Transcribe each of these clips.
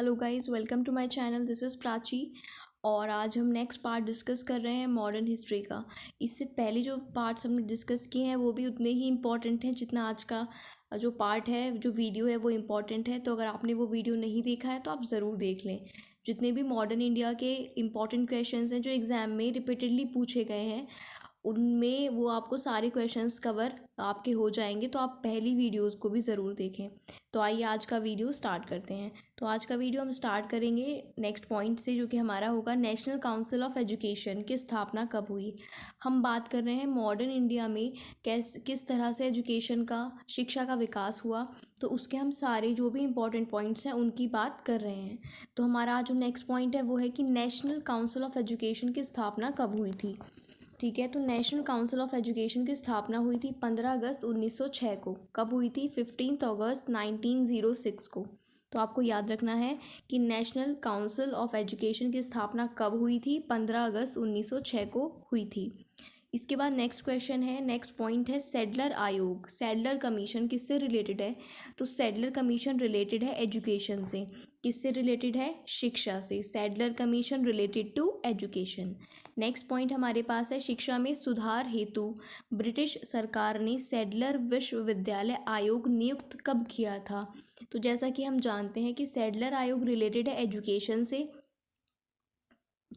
Hello guys, welcome to my channel. This is Prachi और आज हम नेक्स्ट पार्ट डिस्कस कर रहे हैं मॉडर्न हिस्ट्री का। इससे पहले जो पार्ट्स हमने डिस्कस किए हैं वो भी उतने ही इम्पॉर्टेंट हैं जितना आज का जो पार्ट है, जो वीडियो है वो इम्पॉर्टेंट है। तो अगर आपने वो वीडियो नहीं देखा है तो आप ज़रूर देख लें। जितने भी मॉडर्न इंडिया के इम्पॉर्टेंट क्वेश्चंस हैं जो एग्ज़ाम में रिपीटेडली पूछे गए हैं, उनमें वो आपको सारे क्वेश्चंस कवर आपके हो जाएंगे। तो आप पहली वीडियोस को भी ज़रूर देखें। तो आइए आज का वीडियो स्टार्ट करते हैं। तो आज का वीडियो हम स्टार्ट करेंगे नेक्स्ट पॉइंट से, जो कि हमारा होगा नेशनल काउंसिल ऑफ एजुकेशन की स्थापना कब हुई। हम बात कर रहे हैं मॉडर्न इंडिया में किस तरह से एजुकेशन का, शिक्षा का विकास हुआ। तो उसके हम सारे जो भी इम्पोर्टेंट पॉइंट्स हैं उनकी बात कर रहे हैं। तो हमारा आज जो नेक्स्ट पॉइंट है वो है कि नेशनल काउंसिल ऑफ एजुकेशन की स्थापना कब हुई थी। ठीक है, तो नेशनल काउंसिल ऑफ एजुकेशन की स्थापना हुई थी 15 अगस्त 1906 को। कब हुई थी? 15 अगस्त 1906 को। तो आपको याद रखना है कि नेशनल काउंसिल ऑफ एजुकेशन की स्थापना कब हुई थी? 15 अगस्त 1906 को हुई थी। इसके बाद नेक्स्ट क्वेश्चन है, नेक्स्ट पॉइंट है सैडलर आयोग, सैडलर कमीशन किससे रिलेटेड है? तो सैडलर कमीशन रिलेटेड है एजुकेशन से। किससे रिलेटेड है? शिक्षा से। Sadler commission related to education. Next point हमारे पास है शिक्षा में सुधार हेतु ब्रिटिश सरकार ने सैडलर विश्वविद्यालय आयोग नियुक्त कब किया था? तो जैसा कि हम जानते हैं कि सैडलर आयोग रिलेटेड है एजुकेशन से।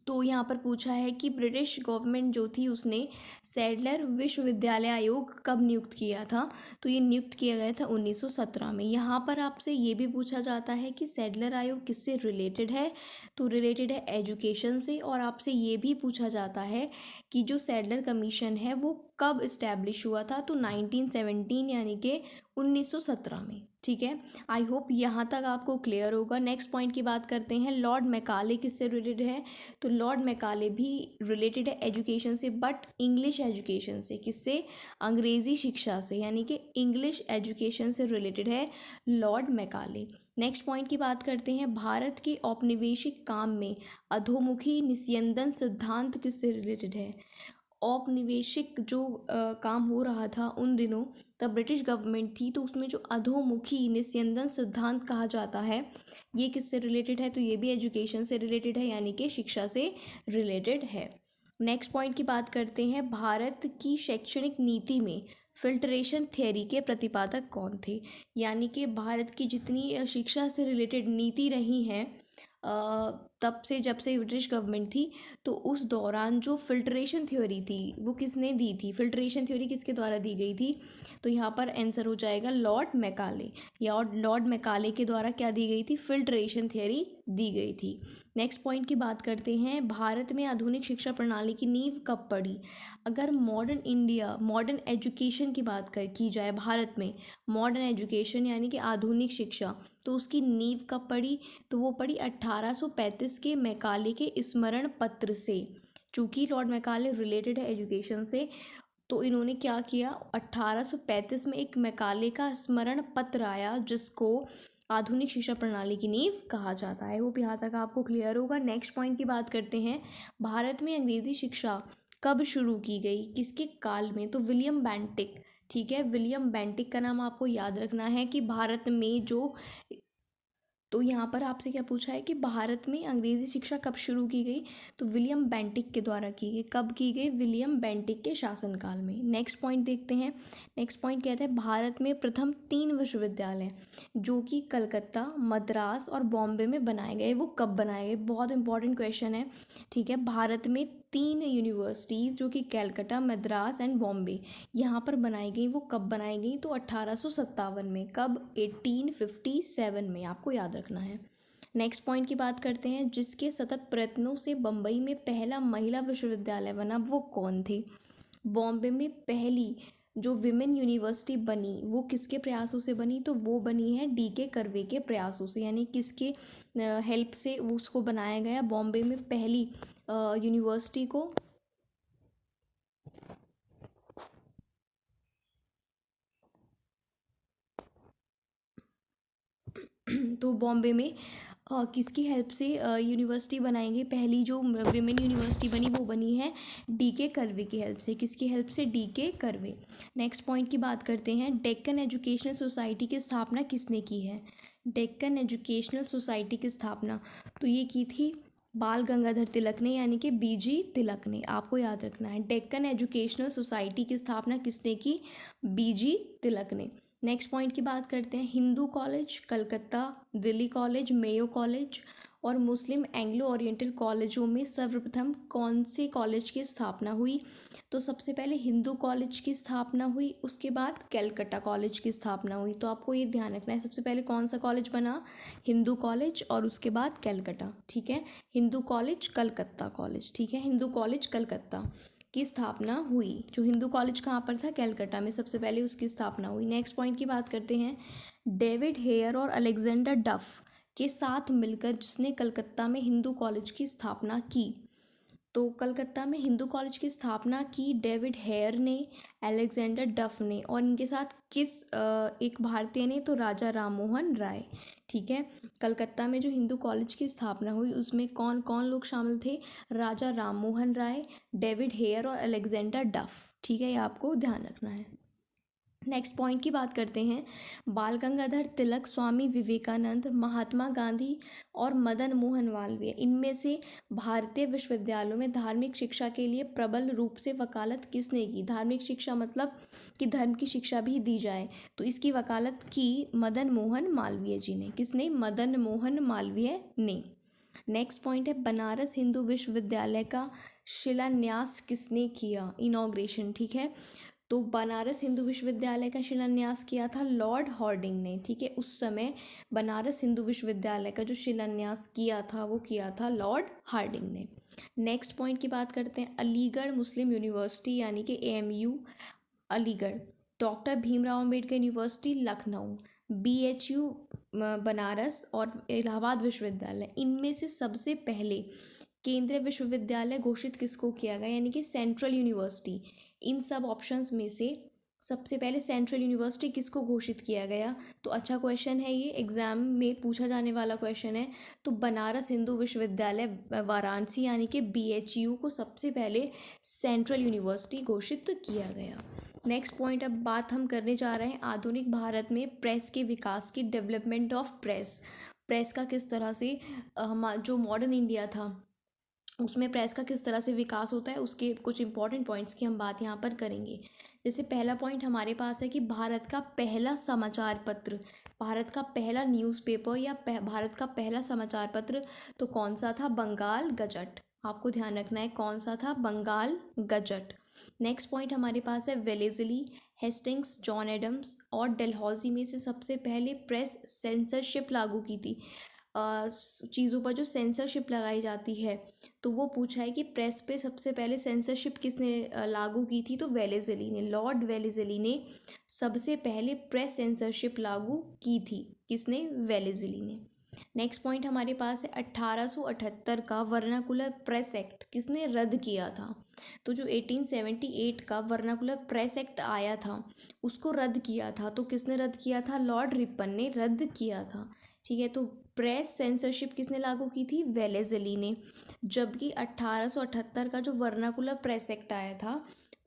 तो यहाँ पर पूछा है कि ब्रिटिश गवर्नमेंट जो थी उसने सैडलर विश्वविद्यालय आयोग कब नियुक्त किया था? तो ये नियुक्त किया गया था 1917 में। यहाँ पर आपसे ये भी पूछा जाता है कि सैडलर आयोग किससे रिलेटेड है? तो रिलेटेड है एजुकेशन से। और आपसे ये भी पूछा जाता है कि जो सैडलर कमीशन है वो कब इस्टेब्लिश हुआ था? तो 1917 यानी कि 1917 में। ठीक है, आई होप यहाँ तक आपको क्लियर होगा। नेक्स्ट पॉइंट की बात करते हैं, लॉर्ड मैकाले किससे रिलेटेड है? तो लॉर्ड मैकाले भी रिलेटेड है एजुकेशन से, बट इंग्लिश एजुकेशन से। किससे? अंग्रेज़ी शिक्षा से, यानी कि इंग्लिश एजुकेशन से रिलेटेड है लॉर्ड मैकाले। नेक्स्ट पॉइंट की बात करते हैं, भारत के औपनिवेशिक काम में अधोमुखी निस्यंदन सिद्धांत किससे रिलेटेड है? औपनिवेशिक जो काम हो रहा था उन दिनों, तब ब्रिटिश गवर्नमेंट थी, तो उसमें जो अधोमुखी निस्यंदन सिद्धांत कहा जाता है ये किससे रिलेटेड है? तो ये भी एजुकेशन से रिलेटेड है, यानी कि शिक्षा से रिलेटेड है। नेक्स्ट पॉइंट की बात करते हैं, भारत की शैक्षणिक नीति में फिल्ट्रेशन थ्योरी के प्रतिपादक कौन थे? यानी कि भारत की जितनी शिक्षा से रिलेटेड नीति रही हैं तब से, जब से ब्रिटिश गवर्नमेंट थी, तो उस दौरान जो फिल्ट्रेशन थ्योरी थी वो किसने दी थी? फिल्ट्रेशन थ्योरी किसके द्वारा दी गई थी? तो यहाँ पर आंसर हो जाएगा लॉर्ड मैकाले। या और लॉर्ड मैकाले के द्वारा क्या दी गई थी? फिल्ट्रेशन थ्योरी दी गई थी। नेक्स्ट पॉइंट की बात करते हैं, भारत में आधुनिक शिक्षा प्रणाली की नींव कब पड़ी? अगर मॉडर्न इंडिया, मॉडर्न एजुकेशन की बात की जाए, भारत में मॉडर्न एजुकेशन यानी कि आधुनिक शिक्षा, तो उसकी नींव कब पड़ी? तो वो पड़ी 1835 के मैकाले के स्मरण पत्र से। चूँकि लॉर्ड मैकाले रिलेटेड है एजुकेशन से, तो इन्होंने क्या किया, 1835 में एक मैकाले का स्मरण पत्र आया जिसको आधुनिक शिक्षा प्रणाली की नींव कहा जाता है। वो यहाँ तक आपको क्लियर होगा। नेक्स्ट पॉइंट की बात करते हैं, भारत में अंग्रेज़ी शिक्षा कब शुरू की गई, किसके काल में? तो विलियम बेंटिक। ठीक है, विलियम बेंटिक का नाम आपको याद रखना है कि भारत में जो, तो यहाँ पर आपसे क्या पूछा है कि भारत में अंग्रेज़ी शिक्षा कब शुरू की गई? तो विलियम बेंटिक के द्वारा की गई। कब की गई? विलियम बेंटिक के शासनकाल में। नेक्स्ट पॉइंट देखते हैं। नेक्स्ट पॉइंट कहते हैं, भारत में प्रथम 3 विश्वविद्यालय जो कि कलकत्ता, मद्रास और बॉम्बे में बनाए गए, वो कब बनाए गए? बहुत इंपॉर्टेंट क्वेश्चन है। ठीक है, भारत में 3 यूनिवर्सिटीज़ जो कि कलकत्ता, मद्रास एंड बॉम्बे, यहाँ पर बनाई गई, वो कब बनाई गई? तो 1857 में। कब? 1857 में, आपको याद रखना है। नेक्स्ट पॉइंट की बात करते हैं, जिसके सतत प्रयत्नों से बम्बई में पहला महिला विश्वविद्यालय बना, वो कौन थे? बॉम्बे में पहली जो विमेन यूनिवर्सिटी बनी वो किसके प्रयासों से बनी? तो वो बनी है डीके कर्वे के प्रयासों से। यानी किसके हेल्प से उसको बनाया गया बॉम्बे में पहली यूनिवर्सिटी को? तो बॉम्बे में किसकी हेल्प से यूनिवर्सिटी बनाई गई? पहली जो विमेन यूनिवर्सिटी बनी वो बनी है डीके कर्वे की हेल्प से। किसकी हेल्प से? DK curve. नेक्स्ट पॉइंट की बात करते हैं, डेक्कन एजुकेशनल सोसाइटी की स्थापना किसने की है? डेक्कन एजुकेशनल सोसाइटी की स्थापना तो ये की थी बाल गंगाधर तिलक ने, यानी कि बीजी तिलक ने। आपको याद रखना है, डेक्कन एजुकेशनल सोसाइटी की स्थापना किसने की? बीजी तिलक ने। नेक्स्ट पॉइंट की बात करते हैं। Hindu college Calcutta, Delhi college, Mayo college और मुस्लिम एंग्लो ओरिएंटल कॉलेजों में सर्वप्रथम कौन से कॉलेज की स्थापना हुई? तो सबसे पहले हिंदू कॉलेज की स्थापना हुई, उसके बाद कलकत्ता कॉलेज की स्थापना हुई। तो आपको ये ध्यान रखना है, सबसे पहले कौन सा कॉलेज बना? हिंदू कॉलेज, और उसके बाद कलकत्ता। ठीक है, हिंदू कॉलेज कलकत्ता कॉलेज। ठीक है, हिंदू कॉलेज कलकत्ता की स्थापना हुई। जो हिंदू कॉलेज कहाँ पर था? कलकत्ता में सबसे पहले उसकी स्थापना हुई। नेक्स्ट पॉइंट की बात करते हैं। डेविड हेयर और अलेक्जेंडर डफ के साथ मिलकर जिसने कलकत्ता में हिंदू कॉलेज की स्थापना की। तो कलकत्ता में हिंदू कॉलेज की स्थापना की डेविड हेयर ने, अलेक्जेंडर डफ ने, और इनके साथ किस एक भारतीय ने? तो राजा राममोहन राय। ठीक है, कलकत्ता में जो हिंदू कॉलेज की स्थापना हुई उसमें कौन कौन लोग शामिल थे? राजा राममोहन राय, डेविड हेयर और अलेक्जेंडर डफ। ठीक है, ये आपको ध्यान रखना है। नेक्स्ट पॉइंट की बात करते हैं। बाल गंगाधर तिलक, स्वामी विवेकानंद, महात्मा गांधी और मदन मोहन मालवीय, इनमें से भारतीय विश्वविद्यालयों में धार्मिक शिक्षा के लिए प्रबल रूप से वकालत किसने की? धार्मिक शिक्षा मतलब कि धर्म की शिक्षा भी दी जाए, तो इसकी वकालत की मदन मोहन मालवीय जी ने। किसने? मदन मोहन मालवीय ने। नेक्स्ट पॉइंट है, बनारस हिंदू विश्वविद्यालय का शिलान्यास किसने किया? इनॉग्रेशन। ठीक है, तो बनारस हिंदू विश्वविद्यालय का शिलान्यास किया था लॉर्ड हार्डिंग ने। ठीक है, उस समय बनारस हिंदू विश्वविद्यालय का जो शिलान्यास किया था वो किया था लॉर्ड हार्डिंग ने। नेक्स्ट पॉइंट की बात करते हैं। अलीगढ़ मुस्लिम यूनिवर्सिटी यानी कि AMU Aligarh, doctor Bhimrao Ambedkar university Lucknow, BHU Banaras और इलाहाबाद विश्वविद्यालय, इनमें से सबसे पहले केंद्रीय विश्वविद्यालय घोषित किसको किया गया? यानी कि सेंट्रल यूनिवर्सिटी। इन सब ऑप्शंस में से सबसे पहले सेंट्रल यूनिवर्सिटी किसको घोषित किया गया? तो अच्छा क्वेश्चन है, ये एग्जाम में पूछा जाने वाला क्वेश्चन है। तो बनारस हिंदू विश्वविद्यालय वाराणसी यानी कि BHU को सबसे पहले सेंट्रल यूनिवर्सिटी घोषित किया गया। नेक्स्ट पॉइंट, अब बात हम करने जा रहे हैं आधुनिक भारत में प्रेस के विकास की, डेवलपमेंट ऑफ प्रेस। प्रेस का किस तरह से जो मॉडर्न इंडिया था उसमें प्रेस का किस तरह से विकास होता है, उसके कुछ इंपॉर्टेंट पॉइंट्स की हम बात यहाँ पर करेंगे। जैसे पहला पॉइंट हमारे पास है कि भारत का पहला समाचार पत्र, भारत का पहला न्यूज़पेपर या भारत का पहला समाचार पत्र तो कौन सा था? बंगाल गजट। आपको ध्यान रखना है कौन सा था? बंगाल गजट। नेक्स्ट पॉइंट हमारे पास है वेलेज़ली, हेस्टिंग्स, जॉन एडम्स और डलहौजी में से सबसे पहले प्रेस सेंसरशिप लागू की थी। चीज़ों पर जो सेंसरशिप लगाई जाती है, तो वो पूछा है कि प्रेस पे सबसे पहले सेंसरशिप किसने लागू की थी? तो वेलेज़ली ने, लॉर्ड वेलेज़ली ने सबसे पहले प्रेस सेंसरशिप लागू की थी। किसने? वेलेज़ली ने। नेक्स्ट पॉइंट हमारे पास है 1878 का वर्नाकुलर प्रेस एक्ट किसने रद्द किया था? तो जो 1878 का वर्नाकुलर प्रेस एक्ट आया था उसको रद्द किया था, तो किसने रद्द किया था? लॉर्ड रिपन ने रद्द किया था। ठीक है, तो प्रेस सेंसरशिप किसने लागू की थी? वेलेज़ली ने। जबकि 1878 का जो वर्नाकुलर प्रेस एक्ट आया था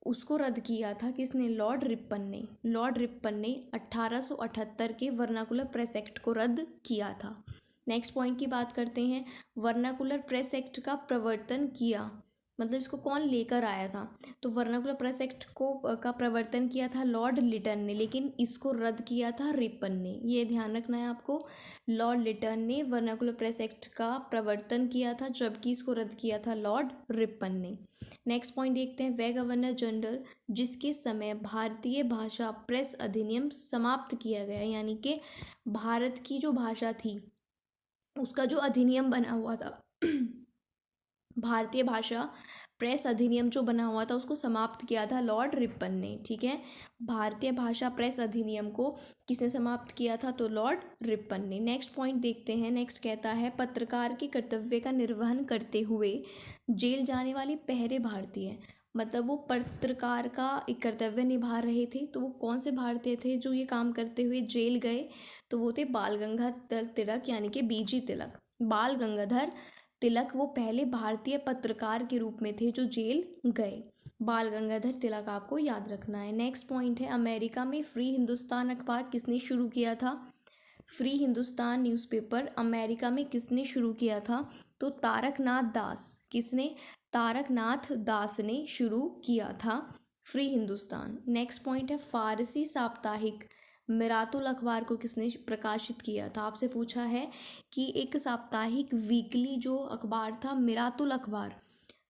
उसको रद्द किया था किसने? लॉर्ड रिपन ने। लॉर्ड रिपन ने 1878 के वर्नाकुलर प्रेस एक्ट को रद्द किया था। नेक्स्ट पॉइंट की बात करते हैं। वर्नाकुलर प्रेस एक्ट का प्रवर्तन किया, मतलब इसको कौन लेकर आया था? तो वर्नाकुलर प्रेस एक्ट को का प्रवर्तन किया था लॉर्ड लिटन ने, लेकिन इसको रद्द किया था रिपन ने। ये ध्यान रखना है आपको, लॉर्ड लिटन ने वर्नाकुलर प्रेस एक्ट का प्रवर्तन किया था जबकि इसको रद्द किया था लॉर्ड रिपन ने। नेक्स्ट पॉइंट देखते हैं। वह गवर्नर जनरल जिसके समय भारतीय भाषा प्रेस अधिनियम समाप्त किया गया, यानी कि भारत की जो भाषा थी उसका जो अधिनियम बना हुआ था भारतीय भाषा प्रेस अधिनियम जो बना हुआ था उसको समाप्त किया था लॉर्ड रिपन ने। ठीक है, भारतीय भाषा प्रेस अधिनियम को किसने समाप्त किया था? तो लॉर्ड रिपन ने। नेक्स्ट पॉइंट देखते हैं। नेक्स्ट कहता है पत्रकार के कर्तव्य का निर्वहन करते हुए जेल जाने वाले पहले भारतीय, मतलब वो पत्रकार का एक कर्तव्य निभा रहे थे, तो वो कौन से भारतीय थे जो ये काम करते हुए जेल गए? तो वो थे बाल गंगाधर तिलक यानी कि BG तिलक। बाल गंगाधर तिलक वो पहले भारतीय पत्रकार के रूप में थे जो जेल गए। बाल गंगाधर तिलक आपको याद रखना है। नेक्स्ट पॉइंट है अमेरिका में फ्री हिंदुस्तान अखबार किसने शुरू किया था? फ्री हिंदुस्तान न्यूज़पेपर अमेरिका में किसने शुरू किया था? तो तारकनाथ दास। किसने? तारकनाथ दास ने शुरू किया था फ्री हिंदुस्तान। नेक्स्ट पॉइंट है फारसी साप्ताहिक मिरातुल अखबार को किसने प्रकाशित किया था? आपसे पूछा है कि एक साप्ताहिक वीकली जो अखबार था मिरातुल अखबार,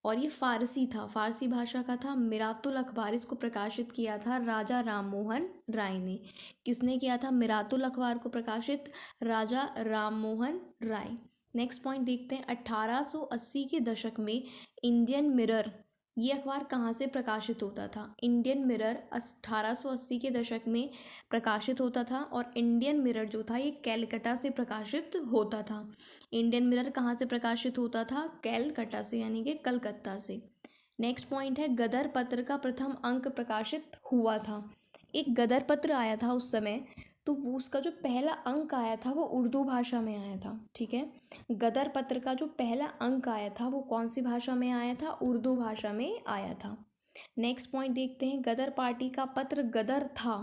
और ये फारसी था, फारसी भाषा का था, मिरातुल अखबार, इसको प्रकाशित किया था राजा राममोहन राय ने। किसने किया था मिरातुल अखबार को प्रकाशित? राजा राममोहन राय। नेक्स्ट पॉइंट देखते हैं 1880 के दशक में इंडियन मिरर, ये अखबार कहाँ से प्रकाशित होता था? इंडियन मिरर 1880 के दशक में प्रकाशित होता था, और इंडियन मिरर जो था ये कैलकटा से प्रकाशित होता था। इंडियन मिरर कहाँ से प्रकाशित होता था? कैलकटा से, यानी कि कलकत्ता से। नेक्स्ट पॉइंट है गदर पत्र का प्रथम अंक प्रकाशित हुआ था। एक गदर पत्र आया था उस समय, तो वो उसका जो पहला अंक आया था वो उर्दू भाषा में आया था। ठीक है, गदर पत्र का जो पहला अंक आया था वो कौन सी भाषा में आया था? उर्दू भाषा में आया था। नेक्स्ट पॉइंट देखते हैं गदर पार्टी का पत्र गदर था।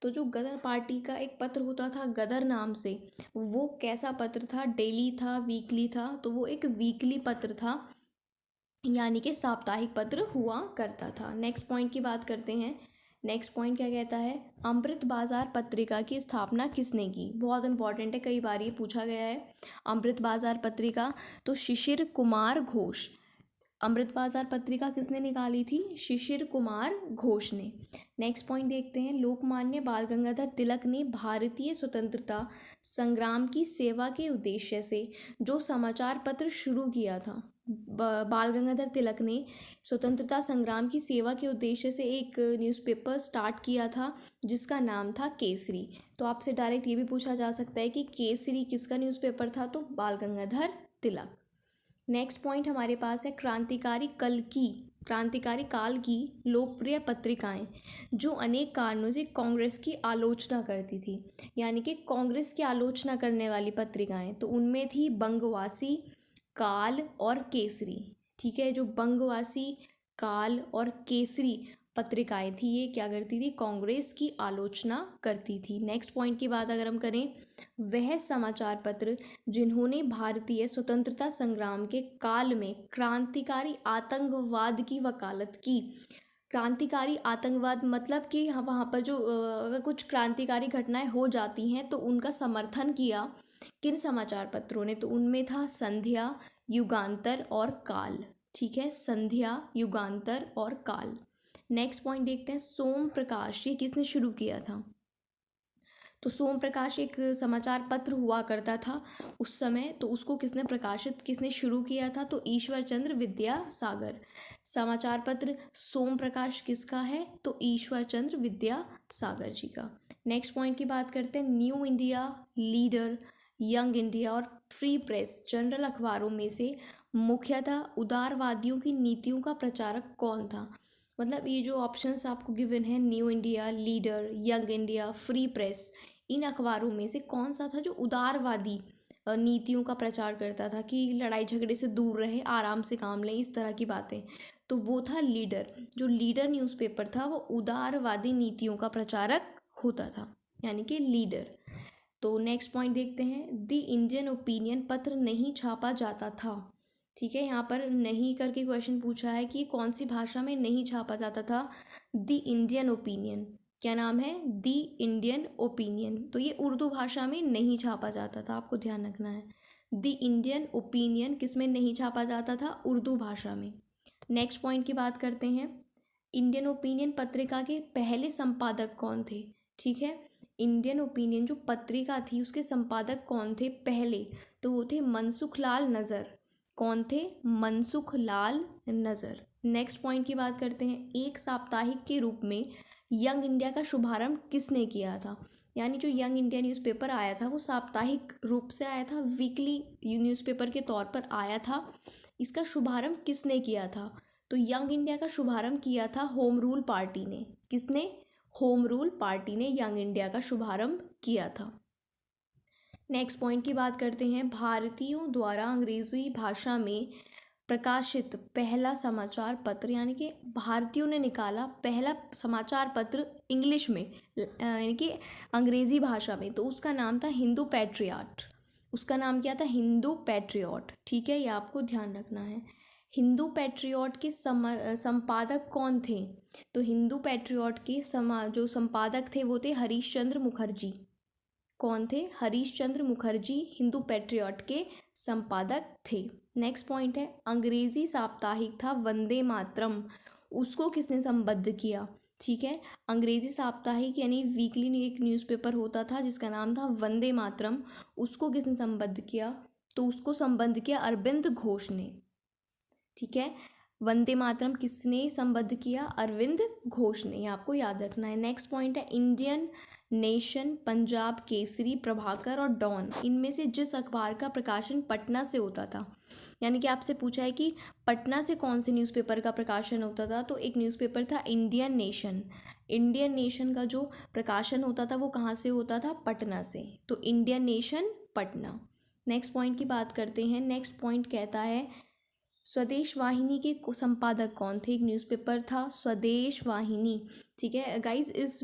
तो जो गदर पार्टी का एक पत्र होता था गदर नाम से, वो कैसा पत्र था? डेली था, वीकली था? तो वो एक वीकली पत्र था, यानी कि साप्ताहिक पत्र हुआ करता था। नेक्स्ट पॉइंट की बात करते हैं। नेक्स्ट पॉइंट क्या कहता है? अमृत बाजार पत्रिका की स्थापना किसने की? बहुत इंपॉर्टेंट है, कई बार ये पूछा गया है। अमृत बाजार पत्रिका, तो शिशिर कुमार घोष। अमृत बाजार पत्रिका किसने निकाली थी? शिशिर कुमार घोष ने। नेक्स्ट पॉइंट देखते हैं लोकमान्य बाल गंगाधर तिलक ने भारतीय स्वतंत्रता संग्राम की सेवा के उद्देश्य से जो समाचार पत्र शुरू किया था, बाल गंगाधर तिलक ने स्वतंत्रता संग्राम की सेवा के उद्देश्य से एक न्यूज़पेपर स्टार्ट किया था जिसका नाम था केसरी। तो आपसे डायरेक्ट ये भी पूछा जा सकता है कि केसरी किसका न्यूज़पेपर था? तो बाल गंगाधर तिलक। नेक्स्ट पॉइंट हमारे पास है क्रांतिकारी काल की लोकप्रिय पत्रिकाएं जो अनेक कारणों से कांग्रेस की आलोचना करती थी, यानी कि कांग्रेस की आलोचना करने वाली पत्रिकाएं, तो उनमें थी बंगवासी, काल और केसरी। ठीक है, जो बंगवासी, काल और केसरी पत्रिकाएं थी ये क्या करती थी? कांग्रेस की आलोचना करती थी। नेक्स्ट पॉइंट की बात अगर हम करें, वह समाचार पत्र जिन्होंने भारतीय स्वतंत्रता संग्राम के काल में क्रांतिकारी आतंकवाद की वकालत की। क्रांतिकारी आतंकवाद मतलब कि वहाँ पर जो अगर कुछ क्रांतिकारी घटनाएं हो जाती हैं तो उनका समर्थन किया किन समाचार पत्रों ने? तो उनमें था संध्या, युगांतर और काल। ठीक है, संध्या, युगांतर और काल। नेक्स्ट पॉइंट देखते हैं सोम प्रकाश, ये किसने शुरू किया था? तो सोम प्रकाश एक समाचार पत्र हुआ करता था उस समय, तो उसको किसने शुरू किया था? तो ईश्वर चंद्र विद्यासागर। समाचार पत्र सोम प्रकाश किसका है? तो ईश्वर चंद्र विद्यासागर जी का। नेक्स्ट पॉइंट की बात करते हैं new India, leader, young India और फ्री प्रेस जनरल अखबारों में से मुख्यतः उदारवादियों की नीतियों का प्रचारक कौन था? मतलब ये जो ऑप्शंस आपको गिवन है, new India, leader, young India, free press, इन अखबारों में से कौन सा था जो उदारवादी नीतियों का प्रचार करता था कि लड़ाई झगड़े से दूर रहे, आराम से काम लें, इस तरह की बातें? तो वो था लीडर। जो लीडर न्यूज़पेपर था वो उदारवादी नीतियों का प्रचारक होता था, यानी कि लीडर। तो नेक्स्ट पॉइंट देखते हैं द इंडियन ओपिनियन पत्र नहीं छापा जाता था। ठीक है, यहाँ पर नहीं करके क्वेश्चन पूछा है कि कौन सी भाषा में नहीं छापा जाता था? द इंडियन ओपिनियन, क्या नाम है? The Indian opinion. तो ये उर्दू भाषा में नहीं छापा जाता था, आपको ध्यान रखना है। द इंडियन ओपिनियन किस में नहीं छापा जाता था? उर्दू भाषा में। नेक्स्ट पॉइंट की बात करते हैं इंडियन ओपिनियन पत्रिका के पहले संपादक कौन थे? ठीक है, इंडियन ओपिनियन जो पत्रिका थी उसके संपादक कौन थे पहले? तो वो थे मनसुख लाल नज़र। कौन थे? मनसुख लाल नज़र। नेक्स्ट पॉइंट की बात करते हैं एक साप्ताहिक के रूप में यंग इंडिया का शुभारंभ किसने किया था? यानी जो यंग इंडिया न्यूज़पेपर आया था वो साप्ताहिक रूप से आया था, वीकली न्यूज़पेपर के तौर पर आया था। इसका शुभारंभ किसने किया था? तो यंग इंडिया का शुभारंभ किया था होम रूल पार्टी ने। किसने? होम रूल पार्टी ने यंग इंडिया का शुभारंभ किया था। नेक्स्ट पॉइंट की बात करते हैं भारतीयों द्वारा अंग्रेजी भाषा में प्रकाशित पहला समाचार पत्र, यानी कि भारतीयों ने निकाला पहला समाचार पत्र इंग्लिश में, यानी कि अंग्रेज़ी भाषा में, तो उसका नाम था हिंदू पैट्रियट। उसका नाम क्या था? हिंदू पैट्रियट। ठीक है, ये आपको ध्यान रखना है। हिंदू पैट्रियट के संपादक कौन थे? तो हिंदू पैट्रियट के जो संपादक थे वो थे हरीश चंद्र मुखर्जी। कौन थे? हरीश चंद्र मुखर्जी हिंदू पैट्रियट के संपादक थे। नेक्स्ट पॉइंट है, अंग्रेजी साप्ताहिक था वंदे मातरम, उसको किसने संबद्ध किया? ठीक है, अंग्रेजी साप्ताहिक यानी वीकली एक न्यूज़पेपर होता था जिसका नाम था वंदे मातरम, उसको किसने संबद्ध किया? तो उसको संबद्ध किया अरविंद घोष ने। ठीक है, वंदे मातरम किसने संबद्ध किया? अरविंद घोष ने, ये आपको याद रखना है। नेक्स्ट पॉइंट है, इंडियन नेशन, पंजाब केसरी, प्रभाकर और डॉन, इनमें से जिस अखबार का प्रकाशन पटना से होता था, यानी कि आपसे पूछा है कि पटना से कौन से न्यूज़पेपर का प्रकाशन होता था, तो एक न्यूज़पेपर था इंडियन नेशन। इंडियन नेशन का जो प्रकाशन होता था वो कहाँ से होता था? पटना से। तो Indian nation Patna. Next point की बात करते हैं। नेक्स्ट पॉइंट कहता है स्वदेश वाहिनी के संपादक कौन थे? एक न्यूज़पेपर था स्वदेश वाहिनी। ठीक है गाइज, इस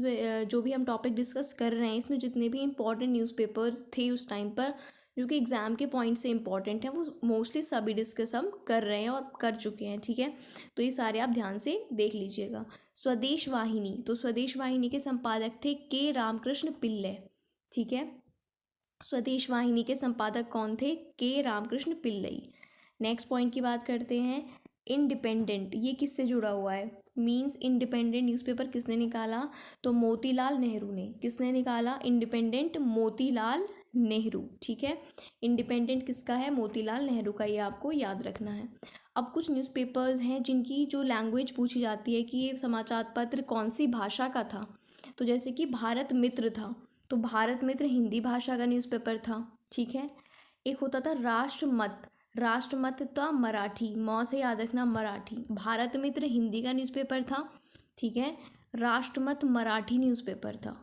जो भी हम टॉपिक डिस्कस कर रहे हैं इसमें जितने भी इम्पोर्टेंट न्यूज़पेपर्स थे उस टाइम पर जो कि एग्ज़ाम के पॉइंट से इम्पॉर्टेंट है, वो मोस्टली सभी डिस्कस हम कर रहे हैं और कर चुके हैं। ठीक है, तो ये सारे आप ध्यान से देख लीजिएगा। स्वदेश वाहिनी, तो स्वदेश वाहिनी के संपादक थे के रामकृष्ण पिल्लै। ठीक है, स्वदेश वाहिनी के संपादक कौन थे? के रामकृष्ण पिल्लै। नेक्स्ट पॉइंट की बात करते हैं, इंडिपेंडेंट, ये किससे जुड़ा हुआ है? मीन्स इंडिपेंडेंट न्यूज़पेपर किसने निकाला? तो मोतीलाल नेहरू ने। किसने निकाला इंडिपेंडेंट? मोतीलाल नेहरू। ठीक है, इंडिपेंडेंट किसका है? मोतीलाल नेहरू का, ये आपको याद रखना है। अब कुछ न्यूज़पेपर्स हैं जिनकी जो लैंग्वेज पूछी जाती है कि ये समाचार पत्र कौन सी भाषा का था, तो जैसे कि भारत मित्र था, तो भारत मित्र हिंदी भाषा का न्यूज़पेपर था। ठीक है, एक होता था राष्ट्रमत, राष्ट्रमत था मराठी, मौ से याद रखना मराठी। भारत मित्र हिंदी का न्यूज़पेपर था। ठीक है, राष्ट्रमत मराठी न्यूज़पेपर था।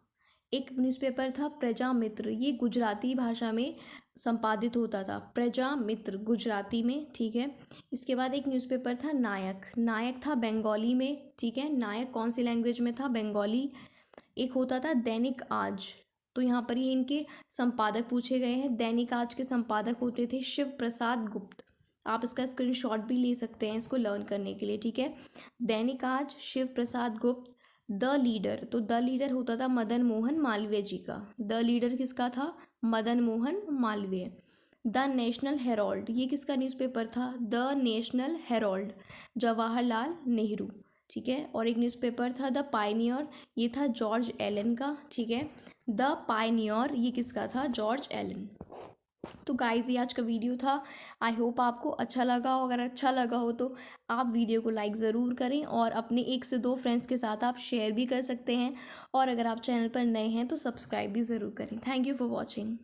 एक न्यूज़पेपर था प्रजा मित्र, ये गुजराती भाषा में संपादित होता था, प्रजा मित्र गुजराती में। ठीक है, इसके बाद एक न्यूज़पेपर था नायक, नायक था बंगाली में। ठीक है, नायक कौन सी लैंग्वेज में था? बंगाली। एक होता था दैनिक आज, तो यहाँ पर ये इनके संपादक पूछे गए हैं। दैनिक आज के संपादक होते थे शिव प्रसाद गुप्त। आप इसका स्क्रीनशॉट भी ले सकते हैं इसको लर्न करने के लिए। ठीक है, दैनिक आज, शिव प्रसाद गुप्त। द लीडर, तो द लीडर होता था मदन मोहन मालवीय जी का। द लीडर किसका था? Madan Mohan Malviya. The national Herald, ये किसका न्यूज़पेपर था? The national Herald, Jawaharlal Nehru. ठीक है, और एक न्यूज़पेपर था द पायनियर, ये था जॉर्ज एलन का। ठीक है, द पायनियर, ये किसका था? George Elon. तो गाइज ये आज का वीडियो था। आई होप आपको अच्छा लगा हो। अगर अच्छा लगा हो तो आप वीडियो को लाइक ज़रूर करें और अपने 1 से 2 फ्रेंड्स के साथ आप शेयर भी कर सकते हैं। और अगर आप चैनल पर नए हैं तो सब्सक्राइब भी ज़रूर करें। Thank you for watching.